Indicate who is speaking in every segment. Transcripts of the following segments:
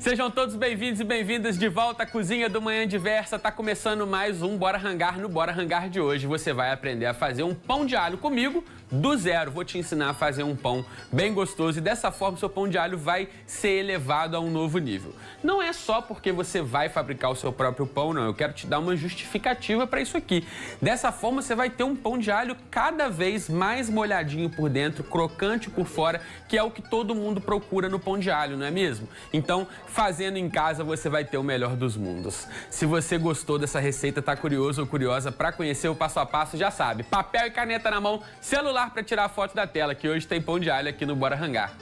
Speaker 1: Sejam todos bem-vindos e bem-vindas de volta à Cozinha do Manhã Diversa. Tá começando mais um Bora Rangar. No Bora Rangar de hoje você vai aprender a fazer um pão de alho comigo do zero. Vou te ensinar a fazer um pão bem gostoso e dessa forma seu pão de alho vai ser elevado a um novo nível. Não é só porque você vai fabricar o seu próprio pão, não. Eu quero te dar uma justificativa para isso aqui. Dessa forma você vai ter um pão de alho cada vez mais molhadinho por dentro, crocante por fora, que é o que todo mundo procura no pão de alho, não é mesmo? Então, fazendo em casa você vai ter o melhor dos mundos. Se você gostou dessa receita, tá curioso ou curiosa para conhecer o passo a passo, já sabe. Papel e caneta na mão, celular para tirar a foto da tela, que hoje tem pão de alho aqui no Bora Rangar.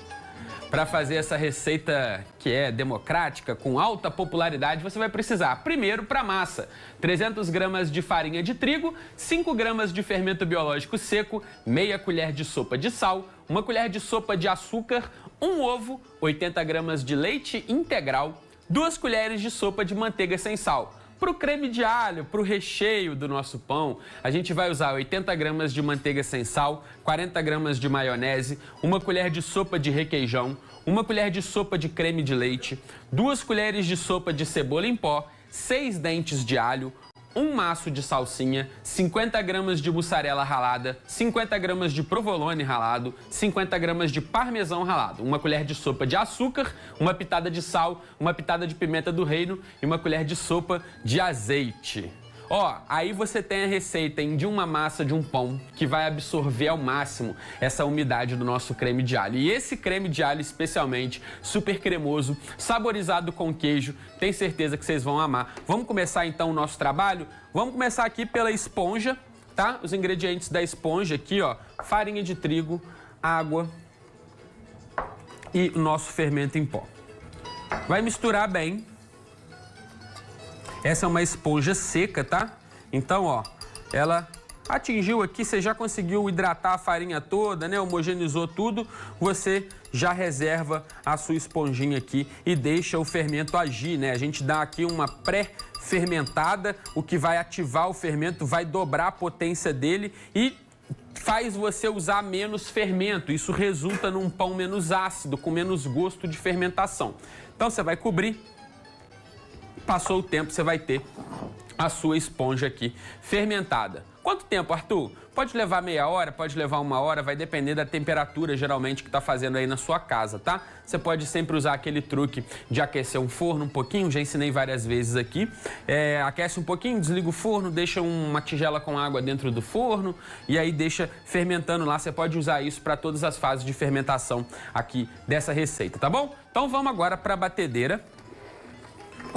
Speaker 1: Para fazer essa receita que é democrática, com alta popularidade, você vai precisar, primeiro, para massa, 300 gramas de farinha de trigo, 5 gramas de fermento biológico seco, meia colher de sopa de sal, 1 colher de sopa de açúcar, 1 ovo, 80 gramas de leite integral, 2 colheres de sopa de manteiga sem sal. Para o creme de alho, para o recheio do nosso pão, a gente vai usar 80 gramas de manteiga sem sal, 40 gramas de maionese, 1 colher de sopa de requeijão, 1 colher de sopa de creme de leite, 2 colheres de sopa de cebola em pó, 6 dentes de alho, 1 maço de salsinha, 50 gramas de mussarela ralada, 50 gramas de provolone ralado, 50 gramas de parmesão ralado, 1 colher de sopa de açúcar, 1 pitada de sal, 1 pitada de pimenta do reino e 1 colher de sopa de azeite. Ó, aí você tem a receita de uma massa de um pão que vai absorver ao máximo essa umidade do nosso creme de alho. E esse creme de alho especialmente, super cremoso, saborizado com queijo, tenho certeza que vocês vão amar. Vamos começar então o nosso trabalho? Vamos começar aqui pela esponja, tá? Os ingredientes da esponja aqui, ó, farinha de trigo, água e o nosso fermento em pó. Vai misturar bem. Essa é uma esponja seca, tá? Então, ó, ela atingiu aqui, você já conseguiu hidratar a farinha toda, né? Homogeneizou tudo, você já reserva a sua esponjinha aqui e deixa o fermento agir, né? A gente dá aqui uma pré-fermentada, o que vai ativar o fermento, vai dobrar a potência dele e faz você usar menos fermento. Isso resulta num pão menos ácido, com menos gosto de fermentação. Então, você vai cobrir. Passou o tempo, você vai ter a sua esponja aqui fermentada. Quanto tempo, Arthur? Pode levar meia hora, pode levar 1 hora, vai depender da temperatura geralmente que está fazendo aí na sua casa, tá? Você pode sempre usar aquele truque de aquecer um forno um pouquinho, já ensinei várias vezes aqui. Aquece um pouquinho, desliga o forno, deixa uma tigela com água dentro do forno e aí deixa fermentando lá. Você pode usar isso para todas as fases de fermentação aqui dessa receita, tá bom? Então vamos agora para a batedeira.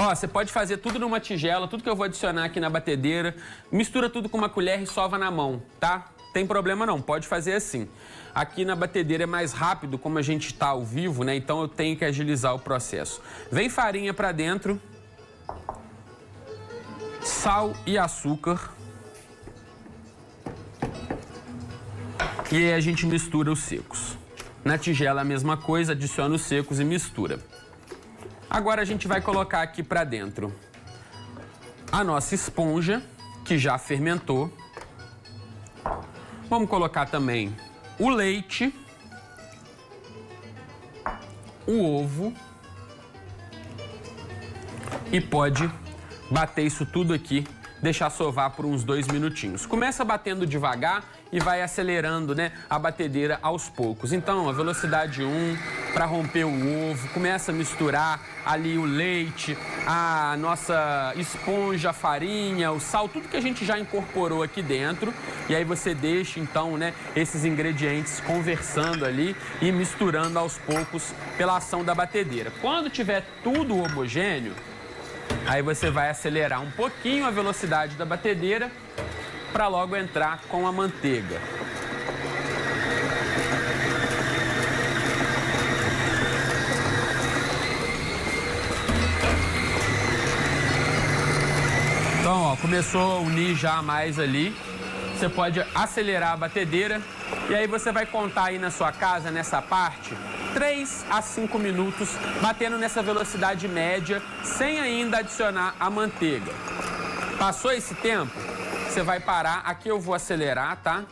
Speaker 1: Ó, você pode fazer tudo numa tigela, tudo que eu vou adicionar aqui na batedeira, mistura tudo com uma colher e sova na mão, tá? Tem problema não, pode fazer assim. Aqui na batedeira é mais rápido, como a gente tá ao vivo, né? Então eu tenho que agilizar o processo. Vem farinha pra dentro, sal e açúcar. E aí a gente mistura os secos. Na tigela a mesma coisa, adiciona os secos e mistura. Agora a gente vai colocar aqui para dentro a nossa esponja, que já fermentou. Vamos colocar também o leite, o ovo e pode bater isso tudo aqui, deixar sovar por uns 2 minutinhos. Começa batendo devagar e vai acelerando, né, a batedeira aos poucos. Então, a velocidade 1 para romper o ovo, começa a misturar ali o leite, a nossa esponja, a farinha, o sal, tudo que a gente já incorporou aqui dentro. E aí você deixa, então, né, esses ingredientes conversando ali e misturando aos poucos pela ação da batedeira. Quando tiver tudo homogêneo, aí você vai acelerar um pouquinho a velocidade da batedeira para logo entrar com a manteiga. Então, ó, começou a unir já mais ali. Você pode acelerar a batedeira e aí você vai contar aí na sua casa, nessa parte, 3 a 5 minutos, batendo nessa velocidade média, sem ainda adicionar a manteiga. Passou esse tempo, você vai parar. Aqui eu vou acelerar, tá?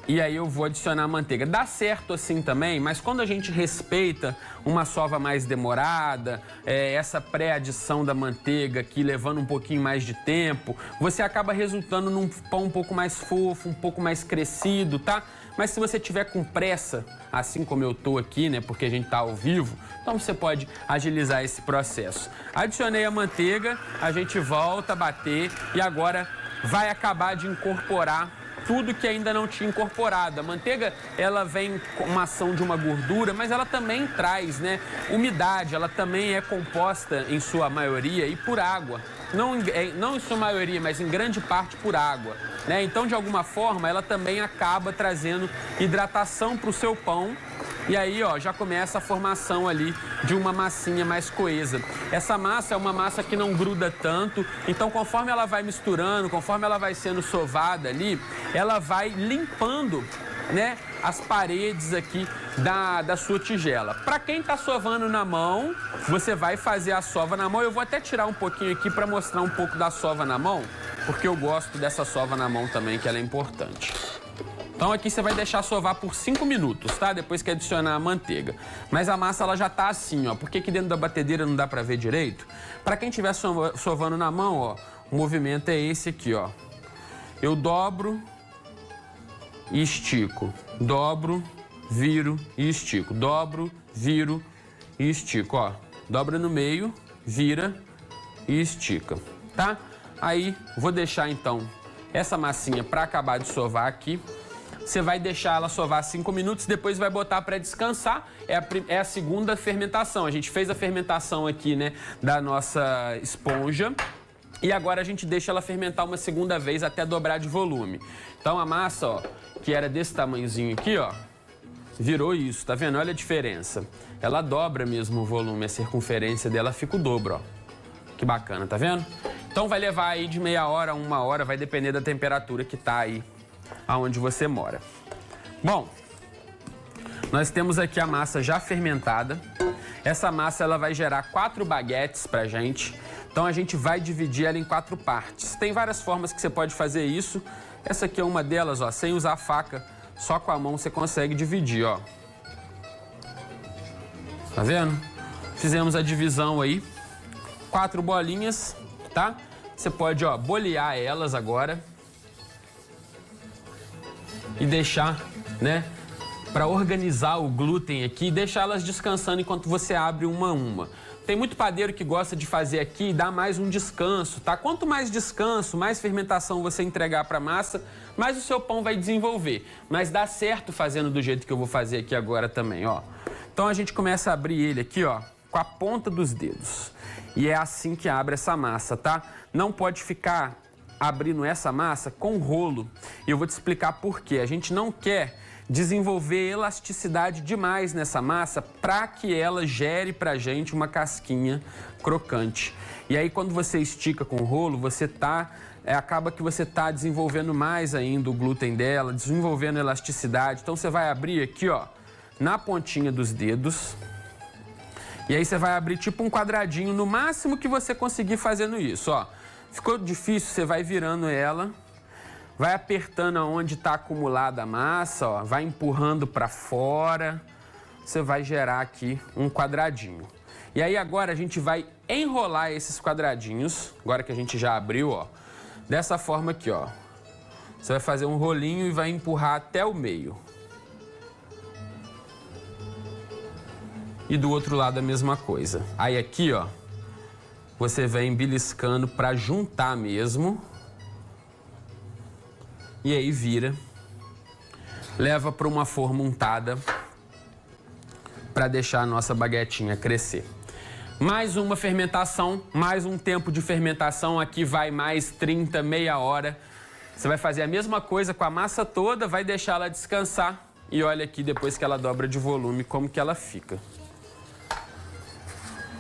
Speaker 1: E aí eu vou adicionar a manteiga. Dá certo assim também, mas quando a gente respeita uma sova mais demorada, essa pré-adição da manteiga aqui levando um pouquinho mais de tempo, você acaba resultando num pão um pouco mais fofo, um pouco mais crescido, tá? Mas se você tiver com pressa, assim como eu tô aqui, né, porque a gente tá ao vivo, então você pode agilizar esse processo. Adicionei a manteiga, a gente volta a bater e agora vai acabar de incorporar tudo que ainda não tinha incorporado. A manteiga, ela vem com uma ação de uma gordura, mas ela também traz, né, umidade, ela também é composta, em sua maioria, e por água. Não em sua maioria, mas em grande parte por água, né? Então, de alguma forma, ela também acaba trazendo hidratação para o seu pão. E aí, ó, já começa a formação ali de uma massinha mais coesa. Essa massa é uma massa que não gruda tanto, então conforme ela vai misturando, conforme ela vai sendo sovada ali, ela vai limpando, né, as paredes aqui da sua tigela. Para quem tá sovando na mão, você vai fazer a sova na mão. Eu vou até tirar um pouquinho aqui para mostrar um pouco da sova na mão, porque eu gosto dessa sova na mão também, que ela é importante. Então aqui você vai deixar sovar por 5 minutos, tá? Depois que adicionar a manteiga. Mas a massa ela já tá assim, ó. Porque aqui dentro da batedeira não dá pra ver direito. Pra quem estiver sovando na mão, ó, o movimento é esse aqui, ó. Eu dobro e estico. Dobro, viro e estico. Dobro, viro e estico, ó. Dobra no meio, vira e estica, tá? Aí vou deixar então essa massinha pra acabar de sovar aqui. Você vai deixar ela sovar 5 minutos, depois vai botar para descansar. É a segunda fermentação. A gente fez a fermentação aqui, né, da nossa esponja. E agora a gente deixa ela fermentar uma segunda vez até dobrar de volume. Então a massa, ó, que era desse tamanhozinho aqui, ó, virou isso, tá vendo? Olha a diferença. Ela dobra mesmo o volume, a circunferência dela fica o dobro, ó. Que bacana, tá vendo? Então vai levar aí de meia hora a 1 hora, vai depender da temperatura que tá aí aonde você mora. Bom, nós temos aqui a massa já fermentada. Essa massa ela vai gerar 4 baguetes pra gente. Então a gente vai dividir ela em 4 partes. Tem várias formas que você pode fazer isso. Essa aqui é uma delas, ó, sem usar a faca, só com a mão você consegue dividir, ó. Tá vendo? Fizemos a divisão aí. 4 bolinhas, tá? Você pode, ó, bolear elas agora e deixar, né, para organizar o glúten aqui e deixar elas descansando enquanto você abre uma a uma. Tem muito padeiro que gosta de fazer aqui e dá mais um descanso, tá? Quanto mais descanso, mais fermentação você entregar para a massa, mais o seu pão vai desenvolver. Mas dá certo fazendo do jeito que eu vou fazer aqui agora também, ó. Então a gente começa a abrir ele aqui, ó, com a ponta dos dedos. E é assim que abre essa massa, tá? Não pode ficar abrindo essa massa com rolo. E eu vou te explicar por quê. A gente não quer desenvolver elasticidade demais nessa massa para que ela gere pra gente uma casquinha crocante. E aí quando você estica com o rolo, você acaba que você tá desenvolvendo mais ainda o glúten dela, desenvolvendo elasticidade. Então você vai abrir aqui, ó, na pontinha dos dedos. E aí você vai abrir tipo um quadradinho, no máximo que você conseguir fazendo isso, ó. Ficou difícil, você vai virando ela, vai apertando aonde está acumulada a massa, ó, vai empurrando para fora, você vai gerar aqui um quadradinho. E aí agora a gente vai enrolar esses quadradinhos, agora que a gente já abriu, ó, dessa forma aqui, ó. Você vai fazer um rolinho e vai empurrar até o meio. E do outro lado a mesma coisa. Aí aqui, ó, você vem beliscando para juntar mesmo. E aí vira. Leva para uma forma untada para deixar a nossa baguetinha crescer. Mais uma fermentação, mais um tempo de fermentação. Aqui vai mais 30, meia hora. Você vai fazer a mesma coisa com a massa toda, vai deixar ela descansar. E olha aqui, depois que ela dobra de volume, como que ela fica.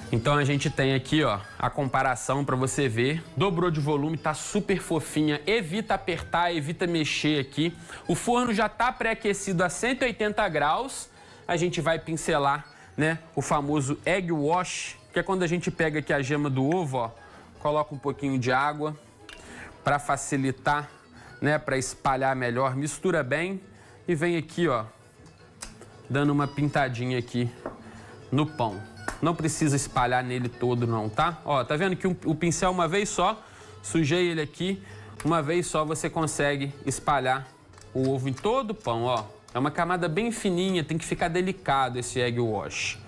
Speaker 1: Então a gente tem aqui, ó, a comparação para você ver. Dobrou de volume, tá super fofinha. Evita apertar, evita mexer aqui. O forno já tá pré-aquecido a 180 graus. A gente vai pincelar, né, o famoso egg wash, que é quando a gente pega aqui a gema do ovo, ó, coloca um pouquinho de água para facilitar, né, para espalhar melhor, mistura bem e vem aqui, ó, dando uma pintadinha aqui no pão. Não precisa espalhar nele todo não, tá? Ó, tá vendo que o pincel uma vez só, sujei ele aqui, uma vez só você consegue espalhar o ovo em todo o pão, ó. É uma camada bem fininha, tem que ficar delicado esse egg wash.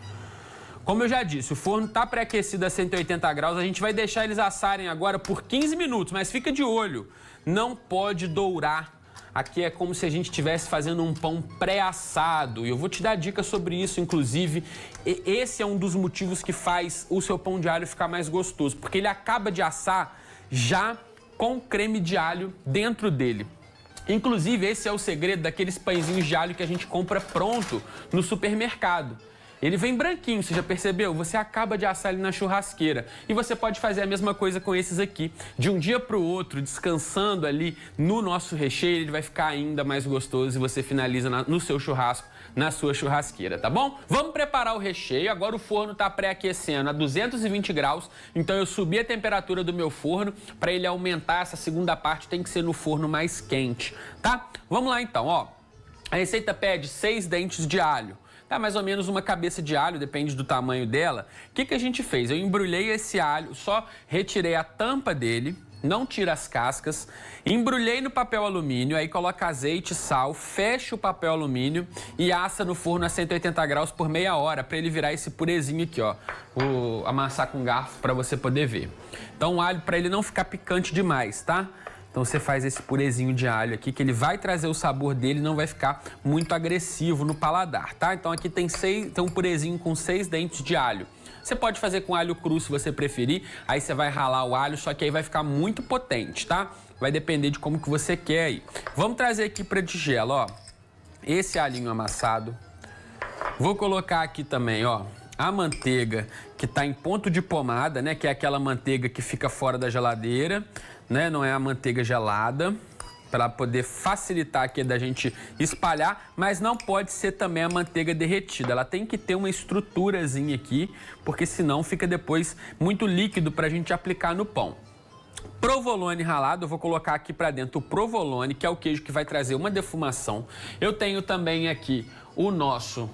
Speaker 1: Como eu já disse, o forno tá pré-aquecido a 180 graus, a gente vai deixar eles assarem agora por 15 minutos, mas fica de olho, não pode dourar. Aqui é como se a gente estivesse fazendo um pão pré-assado. E eu vou te dar dicas sobre isso, inclusive. Esse é um dos motivos que faz o seu pão de alho ficar mais gostoso. Porque ele acaba de assar já com creme de alho dentro dele. Inclusive, esse é o segredo daqueles pãezinhos de alho que a gente compra pronto no supermercado. Ele vem branquinho, você já percebeu? Você acaba de assar ele na churrasqueira. E você pode fazer a mesma coisa com esses aqui. De um dia para o outro, descansando ali no nosso recheio, ele vai ficar ainda mais gostoso e você finaliza no seu churrasco, na sua churrasqueira, tá bom? Vamos preparar o recheio. Agora o forno está pré-aquecendo a 220 graus. Então eu subi a temperatura do meu forno. Para ele aumentar, essa segunda parte tem que ser no forno mais quente, tá? Vamos lá então, ó. A receita pede 6 dentes de alho. Tá mais ou menos uma cabeça de alho, depende do tamanho dela. O que a gente fez? Eu embrulhei esse alho, só retirei a tampa dele, não tira as cascas, embrulhei no papel alumínio, aí coloca azeite, sal, fecha o papel alumínio e assa no forno a 180 graus por meia hora, para ele virar esse purezinho aqui, ó. Vou amassar com garfo para você poder ver. Então o alho, para ele não ficar picante demais, tá? Então você faz esse purezinho de alho aqui, que ele vai trazer o sabor dele, não vai ficar muito agressivo no paladar, tá? Então aqui tem um purezinho com 6 dentes de alho. Você pode fazer com alho cru se você preferir, aí você vai ralar o alho, só que aí vai ficar muito potente, tá? Vai depender de como que você quer aí. Vamos trazer aqui para tigela, ó, esse alhinho amassado. Vou colocar aqui também, ó, a manteiga que tá em ponto de pomada, né? Que é aquela manteiga que fica fora da geladeira, né? Não é a manteiga gelada, para poder facilitar aqui da gente espalhar, mas não pode ser também a manteiga derretida. Ela tem que ter uma estruturazinha aqui, porque senão fica depois muito líquido para a gente aplicar no pão. Provolone ralado, eu vou colocar aqui para dentro o provolone, que é o queijo que vai trazer uma defumação. Eu tenho também aqui o nosso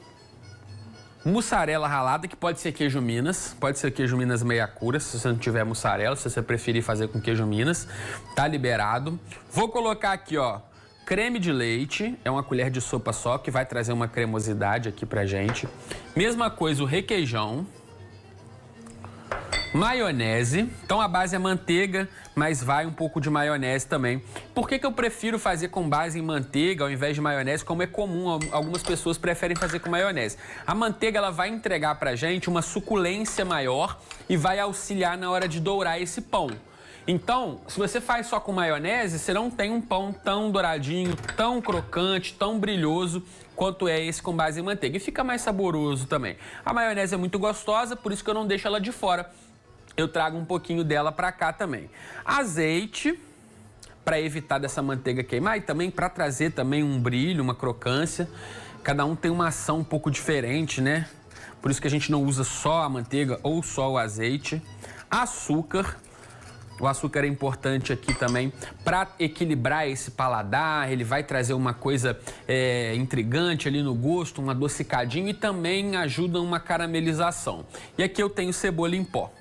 Speaker 1: mussarela ralada, que pode ser queijo Minas, pode ser queijo Minas meia cura, se você não tiver mussarela, se você preferir fazer com queijo Minas, tá liberado. Vou colocar aqui, ó, creme de leite, é uma colher de sopa só, que vai trazer uma cremosidade aqui pra gente. Mesma coisa o requeijão. Maionese, então a base é manteiga, mas vai um pouco de maionese também. Por que eu prefiro fazer com base em manteiga ao invés de maionese, como é comum, algumas pessoas preferem fazer com maionese? A manteiga ela vai entregar pra gente uma suculência maior e vai auxiliar na hora de dourar esse pão. Então, se você faz só com maionese, você não tem um pão tão douradinho, tão crocante, tão brilhoso quanto é esse com base em manteiga. E fica mais saboroso também. A maionese é muito gostosa, por isso que eu não deixo ela de fora. Eu trago um pouquinho dela para cá também. Azeite, para evitar dessa manteiga queimar e também para trazer também um brilho, uma crocância. Cada um tem uma ação um pouco diferente, né? Por isso que a gente não usa só a manteiga ou só o azeite. Açúcar. O açúcar é importante aqui também para equilibrar esse paladar, ele vai trazer uma coisa intrigante ali no gosto, um adocicadinho e também ajuda uma caramelização. E aqui eu tenho cebola em pó,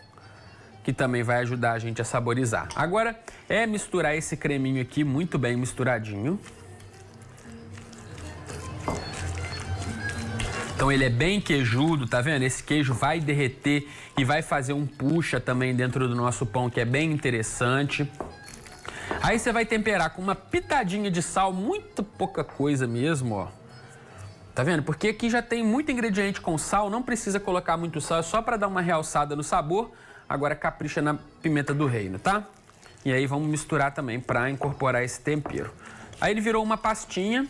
Speaker 1: que também vai ajudar a gente a saborizar. Agora é misturar esse creminho aqui muito bem misturadinho. Então ele é bem queijudo, tá vendo? Esse queijo vai derreter e vai fazer um puxa também dentro do nosso pão, que é bem interessante. Aí você vai temperar com uma pitadinha de sal, muito pouca coisa mesmo, ó. Tá vendo? Porque aqui já tem muito ingrediente com sal, não precisa colocar muito sal, é só para dar uma realçada no sabor. Agora capricha na pimenta do reino, tá? E aí vamos misturar também para incorporar esse tempero. Aí ele virou uma pastinha.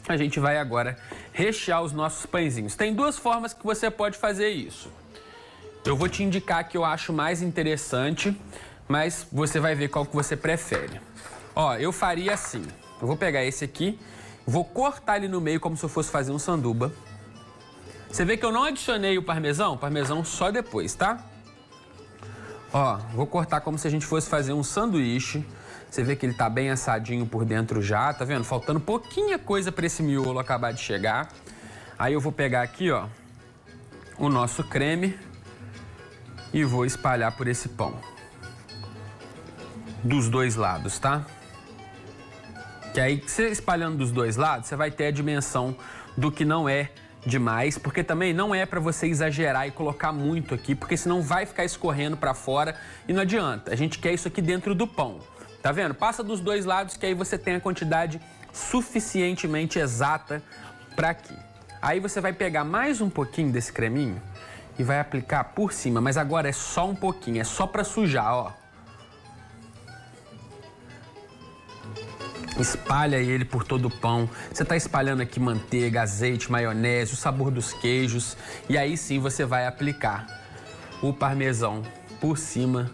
Speaker 1: A gente vai agora rechear os nossos pãezinhos. Tem duas formas que você pode fazer isso. Eu vou te indicar que eu acho mais interessante, mas você vai ver qual que você prefere. Ó, eu faria assim. Eu vou pegar esse aqui, vou cortar ele no meio como se eu fosse fazer um sanduba. Você vê que eu não adicionei o parmesão? Parmesão só depois, tá? Ó, vou cortar como se a gente fosse fazer um sanduíche. Você vê que ele tá bem assadinho por dentro já, tá vendo? Faltando pouquinha coisa para esse miolo acabar de chegar. Aí eu vou pegar aqui, ó, o nosso creme e vou espalhar por esse pão. Dos dois lados, tá? Que aí, você espalhando dos dois lados, você vai ter a dimensão do que não é demais, porque também não é para você exagerar e colocar muito aqui, porque senão vai ficar escorrendo para fora e não adianta. A gente quer isso aqui dentro do pão, tá vendo? Passa dos dois lados que aí você tem a quantidade suficientemente exata para aqui. Aí você vai pegar mais um pouquinho desse creminho e vai aplicar por cima, mas agora é só um pouquinho, é só para sujar, ó. Espalha ele por todo o pão. Você está espalhando aqui manteiga, azeite, maionese, o sabor dos queijos. E aí sim você vai aplicar o parmesão por cima,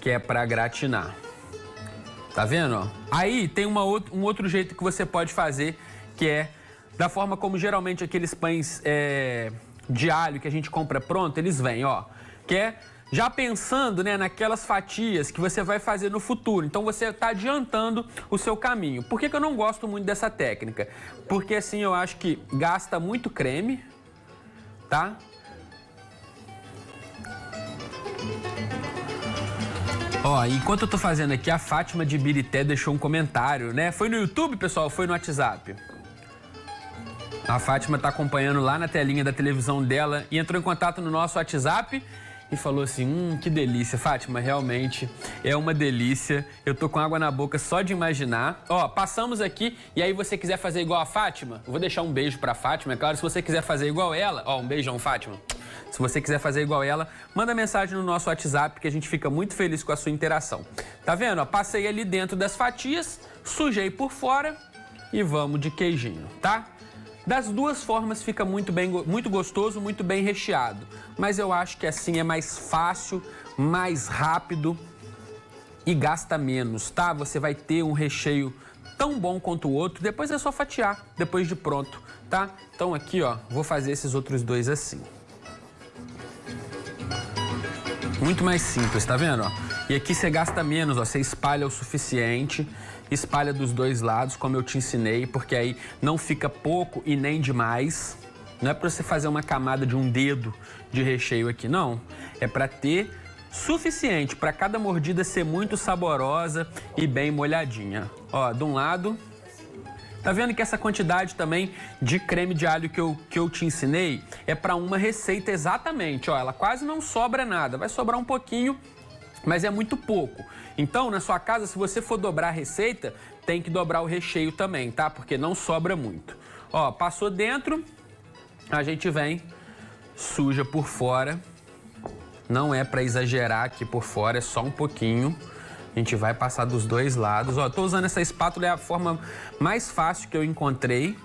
Speaker 1: que é para gratinar. Tá vendo? Ó? Aí tem um outro jeito que você pode fazer, que é da forma como geralmente aqueles pães de alho que a gente compra pronto, eles vêm, ó. Que é já pensando, né, naquelas fatias que você vai fazer no futuro. Então você está adiantando o seu caminho. Por que eu não gosto muito dessa técnica? Porque assim eu acho que gasta muito creme, tá? Ó, enquanto eu tô fazendo aqui, a Fátima de Birité deixou um comentário, né? Foi no YouTube, pessoal, ou foi no WhatsApp? A Fátima tá acompanhando lá na telinha da televisão dela e entrou em contato no nosso WhatsApp e falou assim, que delícia, Fátima, realmente é uma delícia. Eu tô com água na boca só de imaginar. Ó, passamos aqui e aí você quiser fazer igual a Fátima, eu vou deixar um beijo pra Fátima, é claro, se você quiser fazer igual ela, ó, um beijão, Fátima. Se você quiser fazer igual ela, manda mensagem no nosso WhatsApp que a gente fica muito feliz com a sua interação. Tá vendo? Ó, passei ali dentro das fatias, sujei por fora e vamos de queijinho, tá? Das duas formas fica muito gostoso, muito bem recheado. Mas eu acho que assim é mais fácil, mais rápido e gasta menos, tá? Você vai ter um recheio tão bom quanto o outro, depois é só fatiar, depois de pronto, tá? Então aqui, ó, vou fazer esses outros dois assim. Muito mais simples, tá vendo? Ó? E aqui você gasta menos, ó, você espalha o suficiente, espalha dos dois lados, como eu te ensinei, porque aí não fica pouco e nem demais. Não é para você fazer uma camada de um dedo de recheio aqui, não. É para ter suficiente, para cada mordida ser muito saborosa e bem molhadinha. Ó, de um lado. Tá vendo que essa quantidade também de creme de alho que eu te ensinei é para uma receita exatamente, ó, ela quase não sobra nada, vai sobrar um pouquinho, mas é muito pouco. Então, na sua casa, se você for dobrar a receita, tem que dobrar o recheio também, tá? Porque não sobra muito. Ó, passou dentro, a gente vem, suja por fora, não é para exagerar aqui por fora, é só um pouquinho. A gente vai passar dos dois lados. Ó, tô usando essa espátula, é a forma mais fácil que eu encontrei,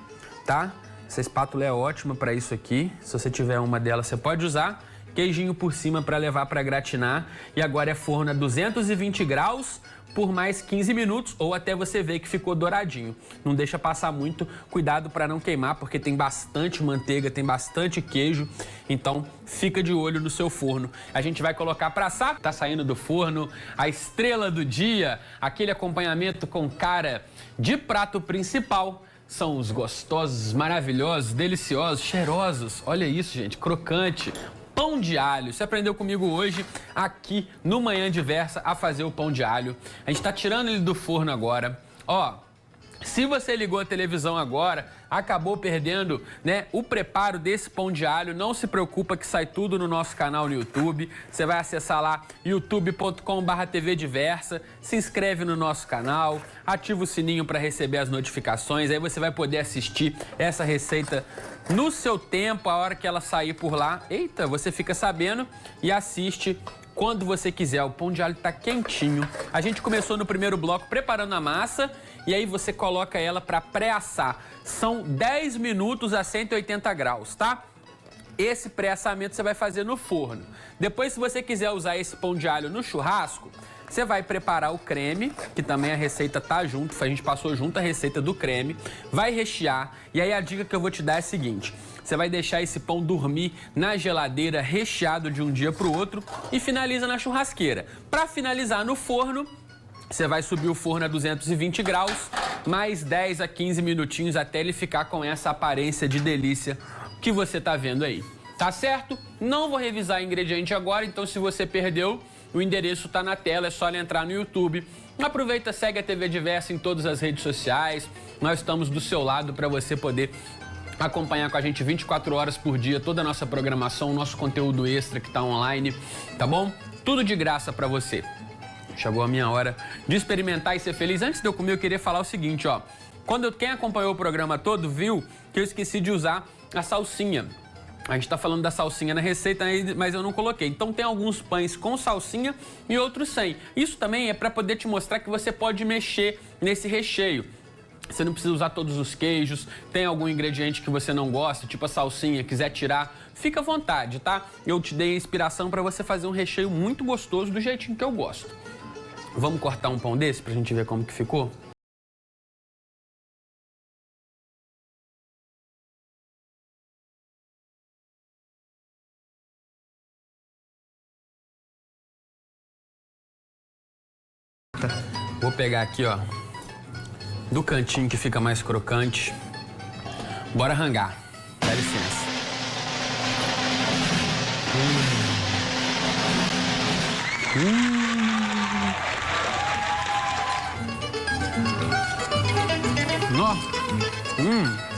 Speaker 1: tá? Essa espátula é ótima para isso aqui. Se você tiver uma delas, você pode usar. Queijinho por cima para levar para gratinar. E agora é forno a 220 graus por mais 15 minutos ou até você ver que ficou douradinho. Não deixa passar muito, cuidado para não queimar, porque tem bastante manteiga, tem bastante queijo, então fica de olho no seu forno. A gente vai colocar para assar, tá saindo do forno, a estrela do dia, aquele acompanhamento com cara de prato principal. São os gostosos, maravilhosos, deliciosos, cheirosos, olha isso, gente, crocante. Pão de alho. Você aprendeu comigo hoje, aqui no Manhã Diversa, a fazer o pão de alho. A gente tá tirando ele do forno agora. Ó, se você ligou a televisão agora, acabou perdendo, né, o preparo desse pão de alho, não se preocupa que sai tudo no nosso canal no YouTube. Você vai acessar lá youtube.com/TV Diversa, se inscreve no nosso canal, ativa o sininho para receber as notificações, aí você vai poder assistir essa receita no seu tempo, a hora que ela sair por lá. Eita, você fica sabendo e assiste quando você quiser. O pão de alho tá quentinho. A gente começou no primeiro bloco preparando a massa e aí você coloca ela para pré-assar. São 10 minutos a 180 graus, tá? Esse pré-assamento você vai fazer no forno. Depois, se você quiser usar esse pão de alho no churrasco, você vai preparar o creme, que também a receita tá junto, a gente passou junto a receita do creme, vai rechear, e aí a dica que eu vou te dar é a seguinte: você vai deixar esse pão dormir na geladeira, recheado de um dia pro outro, e finaliza na churrasqueira. Para finalizar no forno, Você vai subir o forno a 220 graus, mais 10 a 15 minutinhos até ele ficar com essa aparência de delícia que você tá vendo aí. Tá certo? Não vou revisar ingrediente agora, então se você perdeu, o endereço tá na tela, é só entrar no YouTube. Aproveita, segue a TV Diversa em todas as redes sociais. Nós estamos do seu lado para você poder acompanhar com a gente 24 horas por dia toda a nossa programação, nosso conteúdo extra que tá online, tá bom? Tudo de graça para você. Chegou a minha hora de experimentar e ser feliz. Antes de eu comer, eu queria falar o seguinte, ó. Quem acompanhou o programa todo viu que eu esqueci de usar a salsinha. A gente tá falando da salsinha na receita, mas eu não coloquei. Então tem alguns pães com salsinha e outros sem. Isso também é para poder te mostrar que você pode mexer nesse recheio. Você não precisa usar todos os queijos. Tem algum ingrediente que você não gosta, tipo a salsinha, quiser tirar, fica à vontade, tá? Eu te dei a inspiração para você fazer um recheio muito gostoso do jeitinho que eu gosto. Vamos cortar um pão desse pra gente ver como que ficou? Vou pegar aqui, ó, do cantinho que fica mais crocante. Bora rangar. Dá licença. Nossa.